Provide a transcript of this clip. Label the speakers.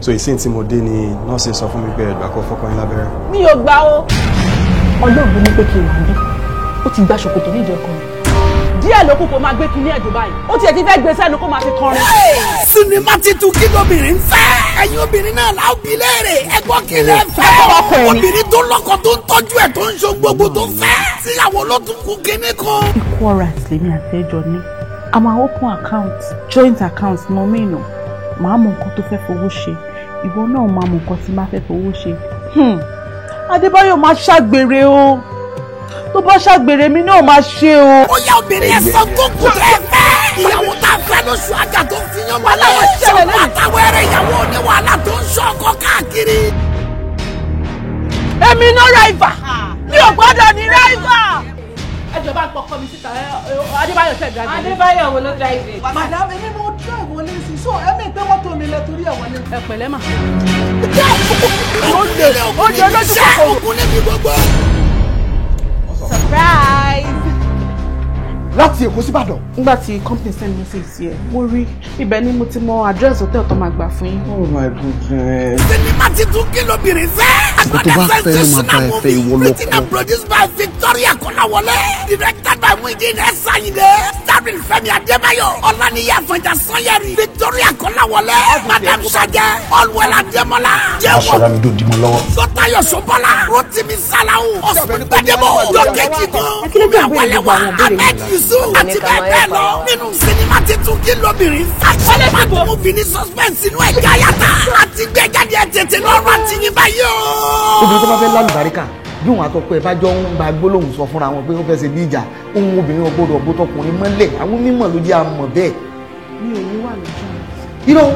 Speaker 1: so ìsìn tí mo dé ni nọ́ọ̀sì sọ fún mi pé ẹ̀gbà kọ́ fọ́kàn yín lábẹ́rẹ́.
Speaker 2: mi ò gbà o. ọlọ́run ló ní pé kí n wà bí ó ti gba ṣòkòtò nídìí ọkọ mi díẹ̀ ló kù kó máa gbé kinní ẹ̀jọ̀ báyìí ó tiẹ̀ ti fẹ́ gbé sẹ́nu kó máa fi kọrin.
Speaker 3: sinimá titun kí lóbìnrin ń fẹ́ ẹ̀yin obìnrin náà la ó bi léèrè ẹ̀gbọ́n kí lè fẹ́ obìnrin tó lọ́kọ tó ń tọ́jú ẹ̀ tó ń ṣe gbogbo tó fẹ́ síyàwó ló tún kú kinní kan.
Speaker 4: equal rights lèmi àti ẹjọ ní a máa open account joint account mọ mí nù màá mọ nǹkan tó fẹ́ fowó ṣe ìwọ náà máa mọ nǹkan tí máa fẹ́ fowó ṣe. Adébáyọ̀ máa ṣàgbèrè o tó bá ṣàgbèrè mi náà máa ṣe o.
Speaker 3: ó yá obìnrin ẹ̀ sọ tó kù rẹ̀ fẹ́ ìyàwó tá a fẹ́ lóṣù àjà tó fi yan mọ́lẹ̀ ṣọ̀kọ́ àtàwọn ẹ̀rẹ̀ ìyàwó ní wàhálà tó ń ṣọ̀kọ́ káàkiri.
Speaker 2: èmi náà ráìvà mi ò gbọ́dọ̀ ní ráìvà. ẹjọ bá ń pọkọ mi síta Adébáyọ̀ ṣe drive.
Speaker 5: Adébáyọ̀ wo ló drive.
Speaker 2: madam èmi mo drive wọlé sí so ẹ̀mí pé mọ́tò mi lẹ torí ẹ̀ wọlé. ẹ pẹ̀lẹ́ mà.
Speaker 3: ó lè lójú kòkòrò níbi gbogbo.
Speaker 2: surprise.
Speaker 6: láti Èkó sí Ìbàdàn.
Speaker 4: nígbà tí company send message sí ẹ mo rí ibẹ̀ ni mo ti mọ address hotel tó máa gbà fún yín.
Speaker 1: oh my goodness.
Speaker 3: sinimá titun kí lóbìnrin fẹ́.
Speaker 6: àgbà tó bá fẹ́ ló máa bá ẹ fẹ́ ìwọ lọ
Speaker 3: written and produced by Victoria Kọ́láwọlé directed by Muideen Ẹ̀sáyìndé starring Fẹ́mi Adébáyọ̀ Ọláníyì Àfọ̀njá Sanyẹ̀rì Victoria Kọ́láwọlé Madam Sajẹ Allwell Adémọ́lá
Speaker 6: aṣọra mi dòdì mọ́ lọ́wọ́.
Speaker 3: Sọ́tayọ̀ Ṣọ́bọ́lá Rotimi Salawu Osman Gbadebo Lókèjì gan Fúnmi Awálẹ́wà Ahmed Yusuf àti bẹ́ẹ̀ bẹ́ẹ̀ lọ nínú sinimá titun kí lóbìnrin fẹ́. pàtó movie ní suspense inú ẹ̀jẹ̀ àyàtà àti gbẹ̀jáde ẹ̀ tètè lọ́rùn àti yín báyìí o.
Speaker 6: obìnrin tó bá fẹ́ lálùbáríkà bí òun àtọkọ ẹ̀ bá jọ ń gba gbólóhùn sọ fúnra wọn pé ó fẹ́ ṣe bí ìjà ohun obìnrin ọgbọ́dọ̀ ọgbọ́tọkùnrin mọ́lẹ̀ àwọn mímọ̀ ló jẹ́ àmọ̀ bẹ́ẹ̀.
Speaker 4: mi ò ní wà lójú mi.
Speaker 6: irọ́